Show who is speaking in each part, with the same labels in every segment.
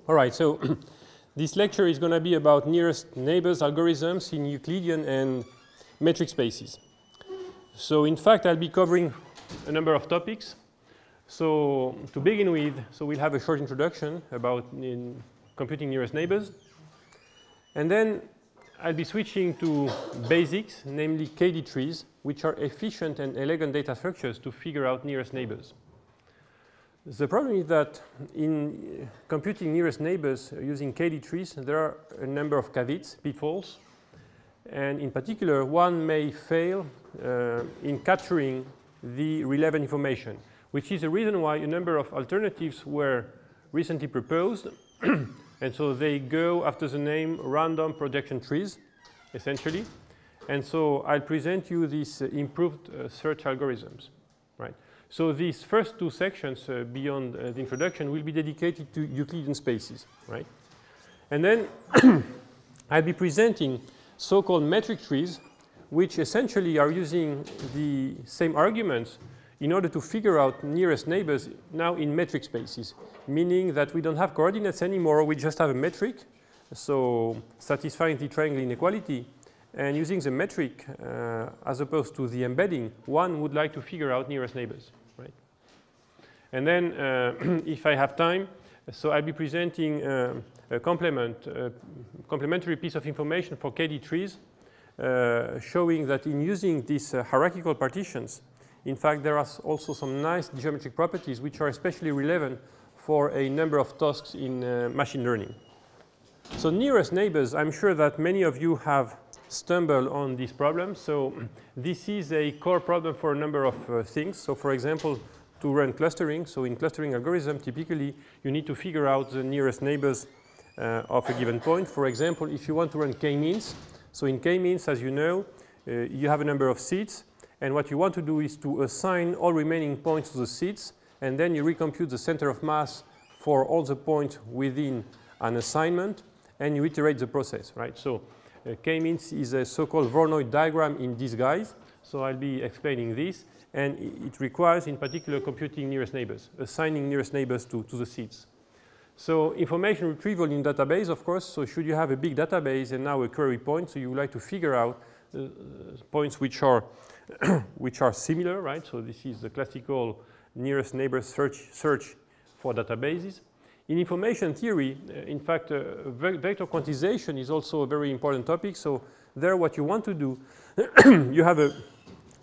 Speaker 1: All right, so this lecture is going to be about nearest neighbors algorithms in Euclidean and metric spaces. So in fact, I'll be covering a number of topics. So to begin with, so we'll have a short introduction about computing nearest neighbors. And then I'll be switching to basics, namely KD trees, which are efficient and elegant data structures to figure out nearest neighbors. The problem is that in computing nearest neighbors using KD trees, there are a number of caveats, pitfalls. And in particular, one may fail in capturing the relevant information, which is the reason why a number of alternatives were recently proposed. And so they go after the name random projection trees, essentially. And so I'll present you these improved search algorithms, right? So these first two sections beyond the introduction will be dedicated to Euclidean spaces, right? And then I'll be presenting so-called metric trees, which essentially are using the same arguments in order to figure out nearest neighbors now in metric spaces, meaning that we don't have coordinates anymore, we just have a metric, so satisfying the triangle inequality. And using the metric as opposed to the embedding, one would like to figure out nearest neighbors, right? And then if I have time, so I'll be presenting a complementary piece of information for KD trees, showing that in using these hierarchical partitions, in fact, there are also some nice geometric properties which are especially relevant for a number of tasks in machine learning. So nearest neighbors, I'm sure that many of you have stumbled on this problem. So this is a core problem for a number of things. So for example, to run clustering, so in clustering algorithm, typically you need to figure out the nearest neighbors of a given point. For example, if you want to run k-means, so in k-means, as you know, you have a number of seeds, and what you want to do is to assign all remaining points to the seeds, and then you recompute the center of mass for all the points within an assignment, and you iterate the process, right? So k-means is a so-called Voronoi diagram in disguise, so I'll be explaining this, and it requires in particular computing nearest neighbors, assigning nearest neighbors to the seeds. So information retrieval in database, of course, so should you have a big database and now a query point, so you would like to figure out points which are similar, right? So this is the classical nearest neighbor search for databases. In information theory, in fact, vector quantization is also a very important topic. So there what you want to do, you have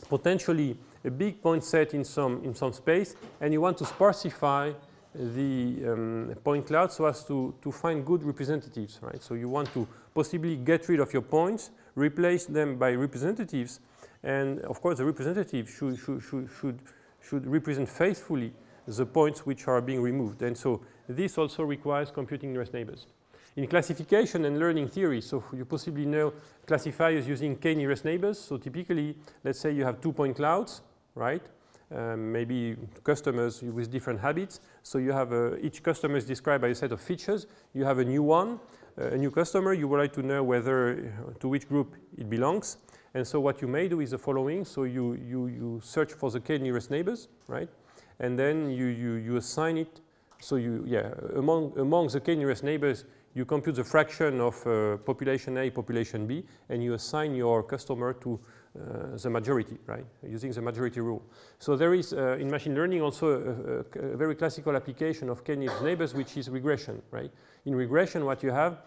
Speaker 1: potentially a big point set in some space, and you want to sparsify the point cloud so as to find good representatives, right? So you want to possibly get rid of your points, replace them by representatives, and of course the representative should represent faithfully the points which are being removed. And so this also requires computing nearest neighbors. In classification and learning theory, so you possibly know classifiers using k nearest neighbors. So typically, let's say you have 2-point clouds, right? Maybe customers with different habits. So you have each customer is described by a set of features. You have a new one, a new customer. You would like to know whether to which group it belongs. And so what you may do is the following. So you search for the k nearest neighbors, right? And then you assign it. So among the k nearest neighbors, you compute the fraction of population A, population B, and you assign your customer to the majority, right, using the majority rule. So there is, in machine learning, also a very classical application of k nearest neighbors, which is regression, right? In regression, what you have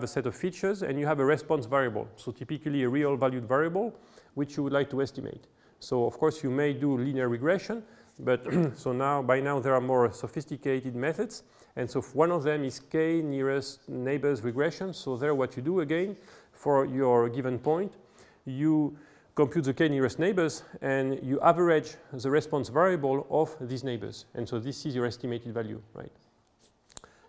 Speaker 1: a set of features, and you have a response variable. So typically a real valued variable, which you would like to estimate. So of course, you may do linear regression, but so by now there are more sophisticated methods. And so one of them is k nearest neighbors regression. So there what you do again, for your given point, you compute the k nearest neighbors and you average the response variable of these neighbors. And so this is your estimated value, right?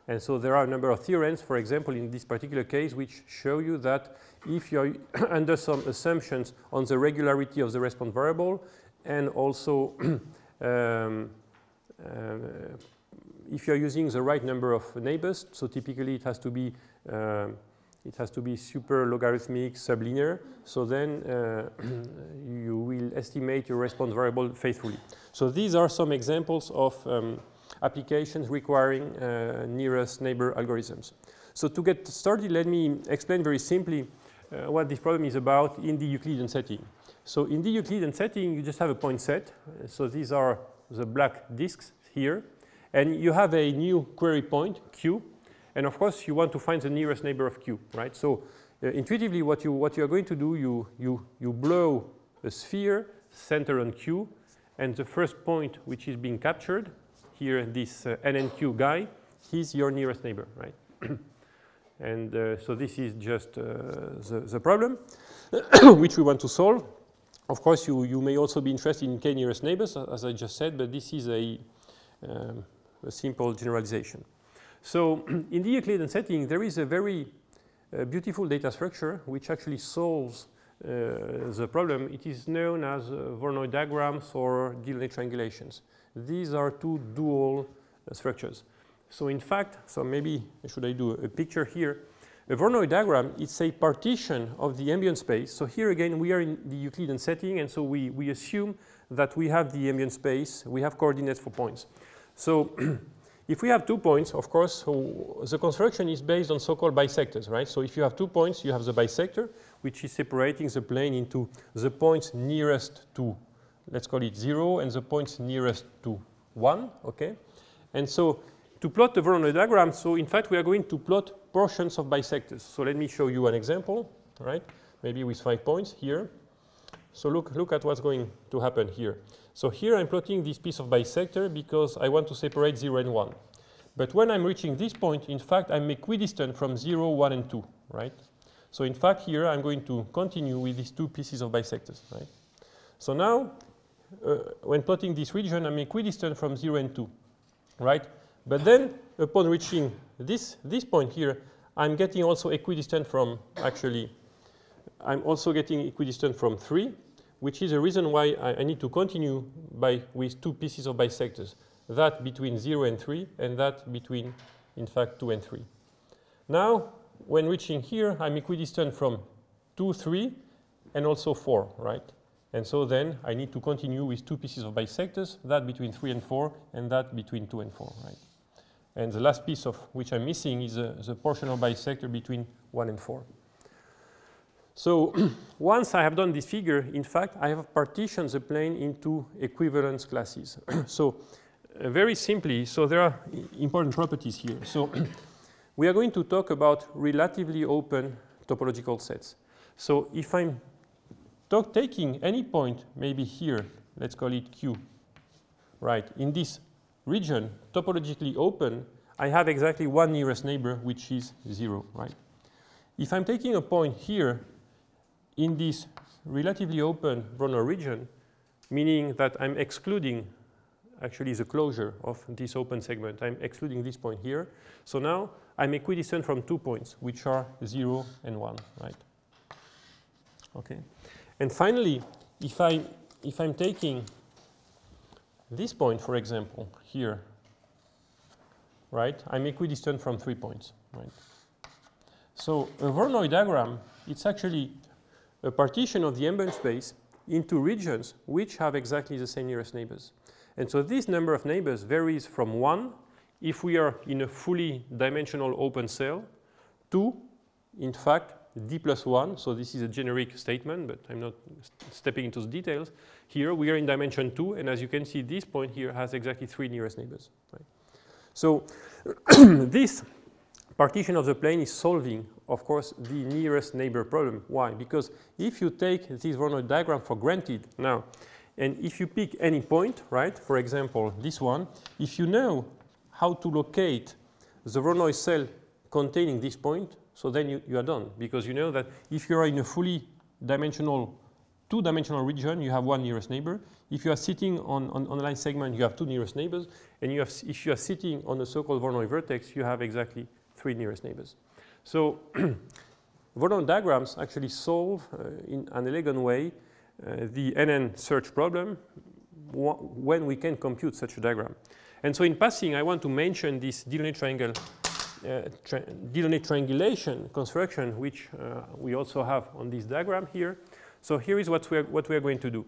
Speaker 1: And so there are a number of theorems, for example, in this particular case, which show you that if you're under some assumptions on the regularity of the response variable, and also if you're using the right number of neighbors, so typically it has to be super logarithmic sublinear, so then you will estimate your response variable faithfully. So these are some examples of applications requiring nearest neighbor algorithms. So to get started, let me explain very simply what this problem is about in the Euclidean setting. So in the Euclidean setting, you just have a point set. So these are the black disks here. And you have a new query point, Q. And of course, you want to find the nearest neighbor of Q, right? So intuitively, what you are going to do, you blow a sphere center on Q. And the first point which is being captured, here this NNQ guy, he's your nearest neighbor, right? And so this is just the problem which we want to solve. Of course, you may also be interested in k nearest neighbors, as I just said, but this is a simple generalization. So in the Euclidean setting, there is a very beautiful data structure which actually solves the problem. It is known as Voronoi diagrams or Delaunay triangulations. These are two dual structures. So in fact, so maybe should I do a picture here? A Voronoi diagram, it's a partition of the ambient space. So here again, we are in the Euclidean setting, and so we assume that we have the ambient space, we have coordinates for points. So if we have 2 points, of course, so the construction is based on so-called bisectors, right? So if you have 2 points, you have the bisector, which is separating the plane into the points nearest to, let's call it 0, and the points nearest to 1, okay? And so to plot the Voronoi diagram, so in fact, we are going to plot portions of bisectors. So let me show you an example, right? Maybe with 5 points here. So look at what's going to happen here. So here I'm plotting this piece of bisector because I want to separate 0 and 1. But when I'm reaching this point, in fact, I'm equidistant from 0, 1, and 2, right? So in fact, here I'm going to continue with these 2 pieces of bisectors, right? So now, when plotting this region, I'm equidistant from 0 and 2, right? But then, upon reaching this point here, I'm getting also equidistant from, actually, I'm also getting equidistant from 3, which is a reason why I need to continue with 2 pieces of bisectors, that between 0 and 3, and that between, in fact, 2 and 3. Now, when reaching here, I'm equidistant from 2, 3, and also 4, right? And so then I need to continue with 2 pieces of bisectors, that between 3 and 4, and that between 2 and 4, right? And the last piece of which I'm missing is the portional bisector between 1 and 4. So once I have done this figure, in fact, I have partitioned the plane into equivalence classes. So very simply, so there are important properties here. So we are going to talk about relatively open topological sets. So if I'm taking any point, maybe here, let's call it Q, right, in this region, topologically open, I have exactly one nearest neighbor, which is 0, right? If I'm taking a point here in this relatively open Voronoi region, meaning that I'm excluding actually the closure of this open segment, I'm excluding this point here. So now I'm equidistant from 2 points, which are 0 and 1, right? Okay. And finally, if I'm taking this point, for example, here, right, I'm equidistant from 3 points, right? So a Voronoi diagram, it's actually a partition of the ambient space into regions which have exactly the same nearest neighbors. And so this number of neighbors varies from 1 if we are in a fully dimensional open cell to, in fact, d plus 1. So this is a generic statement, but I'm not stepping into the details. Here we are in dimension 2, and as you can see, this point here has exactly 3 nearest neighbors, right? So this partition of the plane is solving, of course, the nearest neighbor problem. Why? Because if you take this Voronoi diagram for granted now, and if you pick any point, right, for example, this one, if you know how to locate the Voronoi cell containing this point, so then you are done, because you know that if you are in a fully dimensional, 2-dimensional region, you have one nearest neighbor. If you are sitting on a line segment, you have 2 nearest neighbors. And if you are sitting on a so-called Voronoi vertex, you have exactly 3 nearest neighbors. So Voronoi diagrams actually solve in an elegant way the NN search problem when we can compute such a diagram. And so in passing, I want to mention this Delaunay triangulation construction, which we also have on this diagram here. So here is what we are going to do.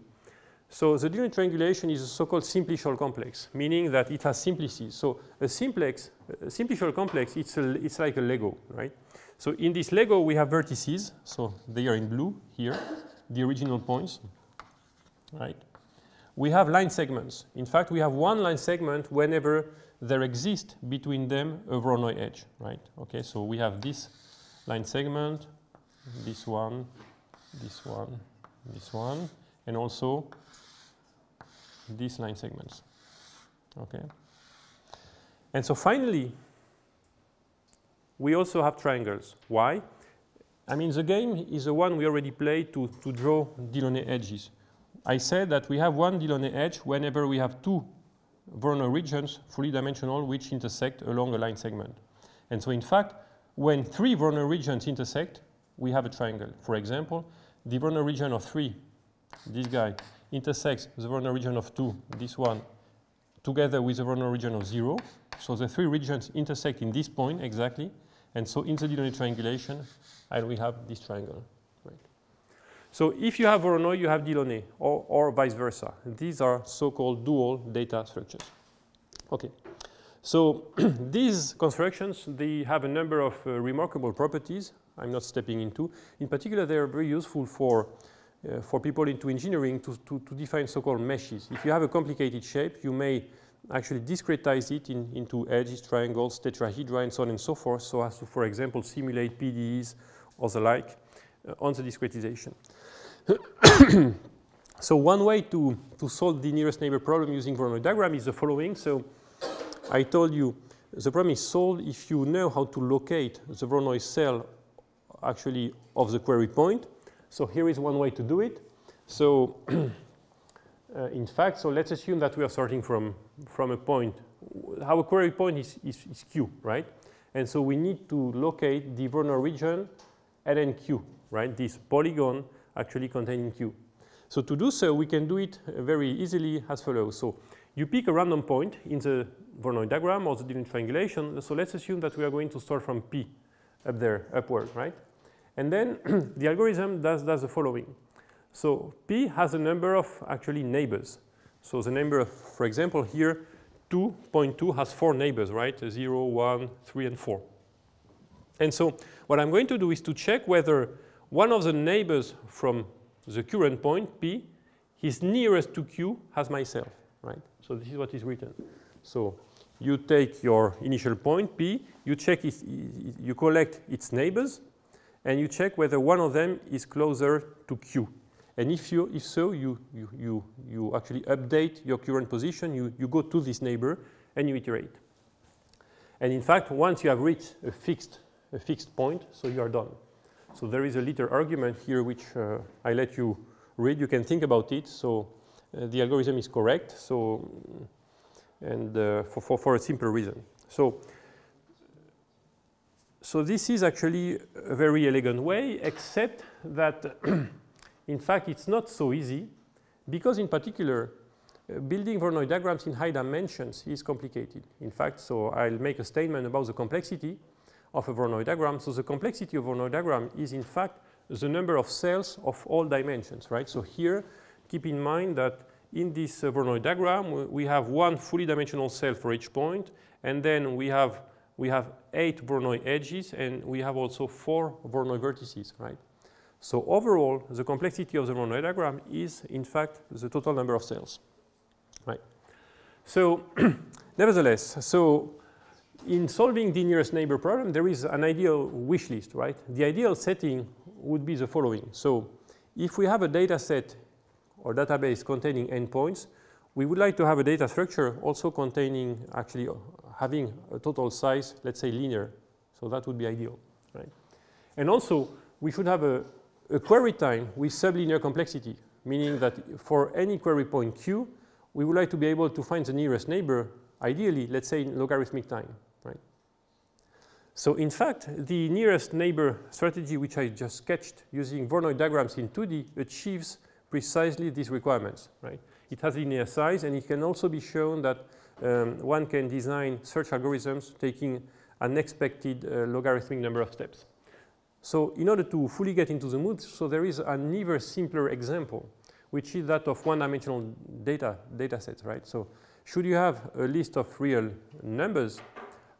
Speaker 1: So the linear triangulation is a so-called simplicial complex, meaning that it has simplices. So a simplicial complex, it's like a Lego, right? So in this Lego, we have vertices. So they are in blue here, the original points, right? We have line segments. In fact, we have one line segment whenever there exists between them a Voronoi edge, right? Okay, so we have this line segment, this one, this one, this one, and also these line segments, okay? And so finally, we also have triangles. Why? I mean, the game is the one we already played to draw Delaunay edges. I said that we have one Delaunay edge whenever we have two Voronoi regions, fully dimensional, which intersect along a line segment. And so in fact, when three Voronoi regions intersect, we have a triangle. For example, the Voronoi region of 3, this guy, intersects the Voronoi region of 2, this one, together with the Voronoi region of 0. So the three regions intersect in this point exactly. And so in the Delaunay triangulation, and we have this triangle. Right? So if you have Voronoi, you have Delaunay, or vice versa. These are so-called dual data structures. Okay. So these constructions, they have a number of remarkable properties I'm not stepping into. In particular, they are very useful for people into engineering to define so-called meshes. If you have a complicated shape, you may actually discretize it into edges, triangles, tetrahedra, and so on and so forth, so as to, for example, simulate PDEs or the like on the discretization. So one way to solve the nearest neighbor problem using Voronoi diagram is the following. So I told you the problem is solved if you know how to locate the Voronoi cell actually of the query point. So here is one way to do it. So in fact, so let's assume that we are starting from a point. Our query point is Q, right? And so we need to locate the Voronoi region and then Q, right? This polygon actually containing Q. So to do so, we can do it very easily as follows. So you pick a random point in the Voronoi diagram or the Delaunay triangulation. So let's assume that we are going to start from P up there, upward, right? And then the algorithm does the following. So P has a number of actually neighbors. So the number of, for example, here 2.2 has 4 neighbors, right? 0, 1, 3, and 4. And so what I'm going to do is to check whether one of the neighbors from the current point, P, is nearest to Q as myself, right? So this is what is written. So you take your initial point, P, you check you collect its neighbors, and you check whether one of them is closer to Q. And if so, you actually update your current position, you go to this neighbor, and you iterate. And in fact, once you have reached a fixed point, so you are done. So there is a little argument here which I let you read. You can think about it. So the algorithm is correct. So and for a simple reason. So this is actually a very elegant way, except that in fact it's not so easy, because in particular building Voronoi diagrams in high dimensions is complicated. In fact, so I'll make a statement about the complexity of a Voronoi diagram. So the complexity of a Voronoi diagram is in fact the number of cells of all dimensions, right? So here, keep in mind that in this Voronoi diagram, we have one fully dimensional cell for each point, and then we have 8 Voronoi edges, and we have also 4 Voronoi vertices, right? So overall, the complexity of the Voronoi diagram is in fact the total number of cells, right? So nevertheless, so in solving the nearest neighbor problem, there is an ideal wish list, right? The ideal setting would be the following. So if we have a data set or database containing endpoints, we would like to have a data structure also containing actually having a total size, let's say linear. So that would be ideal, right? And also, we should have a query time with sublinear complexity, meaning that for any query point Q, we would like to be able to find the nearest neighbor, ideally, let's say in logarithmic time, right? So in fact, the nearest neighbor strategy, which I just sketched using Voronoi diagrams in 2D, achieves precisely these requirements, right? It has linear size, and it can also be shown that one can design search algorithms taking an expected logarithmic number of steps. So in order to fully get into the mood, so there is an even simpler example, which is that of one-dimensional data sets, right? So should you have a list of real numbers,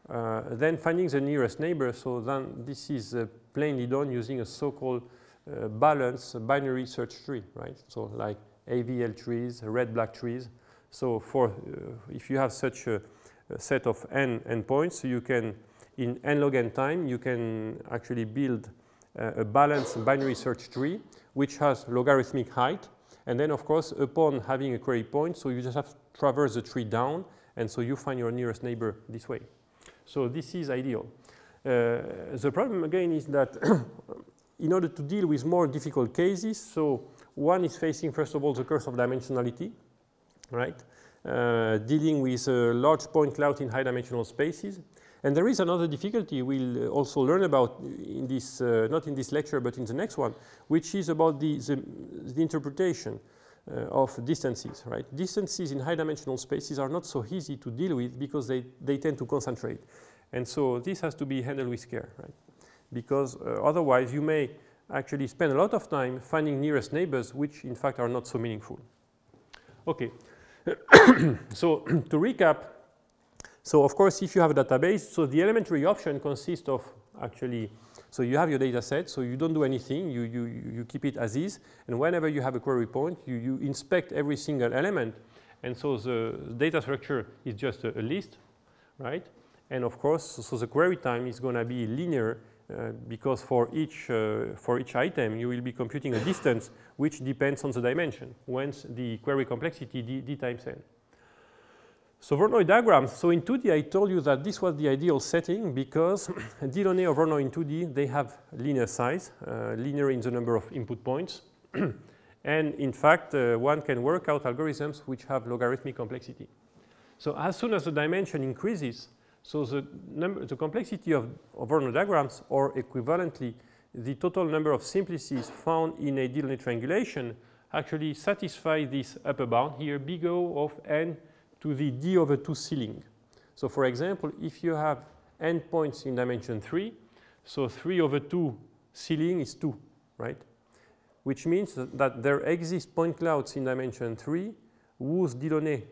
Speaker 1: then finding the nearest neighbor, so then this is plainly done using a so-called balanced binary search tree, right? So like AVL trees, red-black trees. So for if you have such a set of n endpoints, so you can, in n log n time, you can actually build a balanced binary search tree which has logarithmic height. And then, of course, upon having a query point, so you just have to traverse the tree down, and so you find your nearest neighbor this way. So this is ideal. The problem, again, is that in order to deal with more difficult cases, so one is facing, first of all, the curse of dimensionality, right? Dealing with a large point cloud in high-dimensional spaces. And there is another difficulty we'll also learn about in this, not in this lecture, but in the next one, which is about the interpretation of distances, right? Distances in high-dimensional spaces are not so easy to deal with because they tend to concentrate. And so this has to be handled with care, right? Because otherwise you may actually spend a lot of time finding nearest neighbors which in fact are not so meaningful. Okay, so to recap, so of course if you have a database, so the elementary option consists of actually, so you have your data set, so you don't do anything, you keep it as is, and whenever you have a query point, you inspect every single element, and so the data structure is just a list, right? And of course, so the query time is going to be linear because for each item you will be computing a distance which depends on the dimension, whence the query complexity d times n. So Voronoi diagrams, so in 2D I told you that this was the ideal setting because Delaunay or Voronoi in 2D, they have linear size, linear in the number of input points. And in fact, one can work out algorithms which have logarithmic complexity. So as soon as the dimension increases, so the complexity of Voronoi diagrams, or equivalently, the total number of simplices found in a Delaunay triangulation actually satisfy this upper bound here, big O of n to the d over 2 ceiling. So for example, if you have n points in dimension 3, so 3 over 2 ceiling is 2, right? Which means that there exist point clouds in dimension 3 whose Delaunay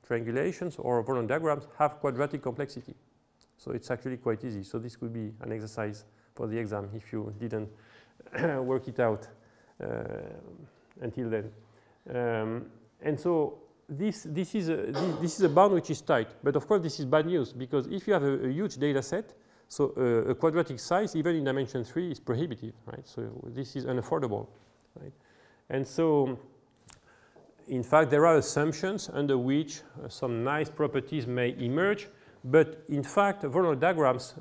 Speaker 1: triangulations or Voronoi diagrams have quadratic complexity. So it's actually quite easy. So this could be an exercise for the exam if you didn't work it out until then. And so this is a bound which is tight. But of course, this is bad news because if you have a huge data set, so a quadratic size, even in dimension 3, is prohibitive, right? So this is unaffordable, right? And so, in fact, there are assumptions under which some nice properties may emerge. But in fact, Voronoi diagrams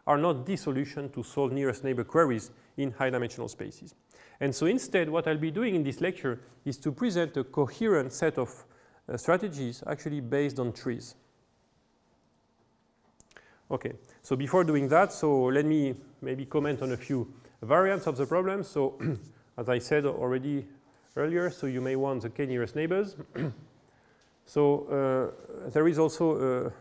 Speaker 1: are not the solution to solve nearest neighbor queries in high-dimensional spaces. And so instead, what I'll be doing in this lecture is to present a coherent set of strategies actually based on trees. Okay, so before doing that, so let me maybe comment on a few variants of the problem. So as I said already earlier, so you may want the k nearest neighbors. So there is also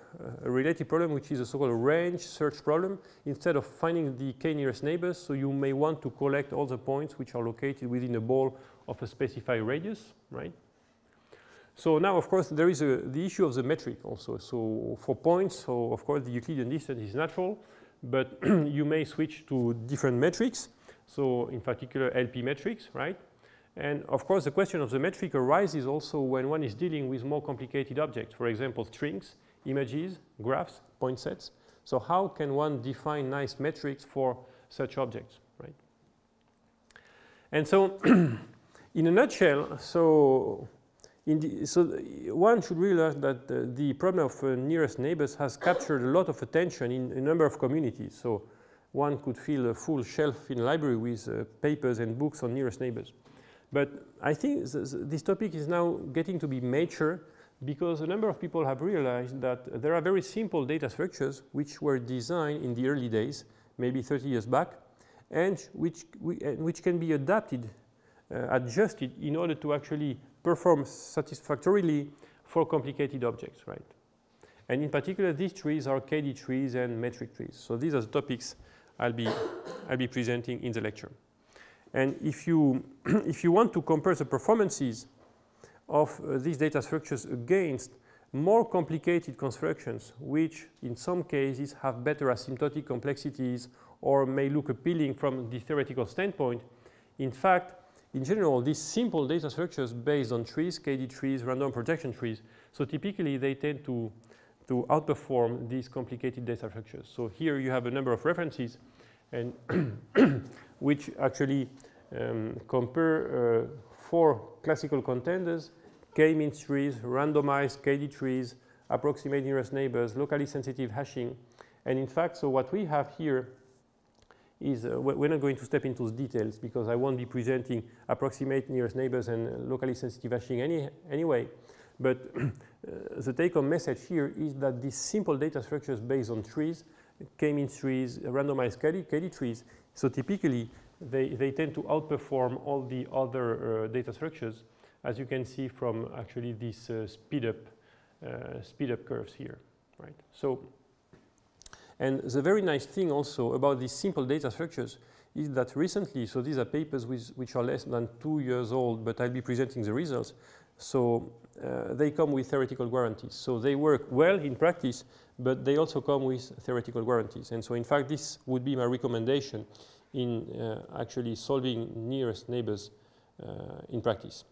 Speaker 1: a related problem, which is a so-called range search problem. Instead of finding the k nearest neighbors, so you may want to collect all the points which are located within a ball of a specified radius, right? So now, of course, there is the issue of the metric also. So for points, so of course, the Euclidean distance is natural, but you may switch to different metrics. So in particular, LP metrics, right? And of course, the question of the metric arises also when one is dealing with more complicated objects. For example, strings, images, graphs, point sets. So how can one define nice metrics for such objects, right? And so in a nutshell, so one should realize that the problem of nearest neighbors has captured a lot of attention in a number of communities. So one could fill a full shelf in a library with papers and books on nearest neighbors. But I think this topic is now getting to be mature because a number of people have realized that there are very simple data structures which were designed in the early days, maybe 30 years back, and which can be adapted, adjusted in order to actually perform satisfactorily for complicated objects, right? And in particular, these trees are KD trees and metric trees. So these are the topics I'll be presenting in the lecture. And if you, if you want to compare the performances of these data structures against more complicated constructions, which in some cases have better asymptotic complexities or may look appealing from the theoretical standpoint, in fact, in general, these simple data structures based on trees, KD trees, random projection trees, so typically they tend to outperform these complicated data structures. So here you have a number of references and which actually compare 4 classical contenders: K-means trees, randomized KD trees, approximate nearest neighbors, locally sensitive hashing. And in fact, so what we have here is, we're not going to step into the details because I won't be presenting approximate nearest neighbors and locally sensitive hashing anyway. But the take-home message here is that these simple data structures based on trees, K-means trees, randomized KD trees, so typically they tend to outperform all the other data structures, as you can see from actually these speed up curves here, right? So, and the very nice thing also about these simple data structures is that recently, so these are papers which are less than 2 years old, but I'll be presenting the results. So they come with theoretical guarantees. So they work well in practice, but they also come with theoretical guarantees. And so in fact, this would be my recommendation in actually solving nearest neighbors in practice.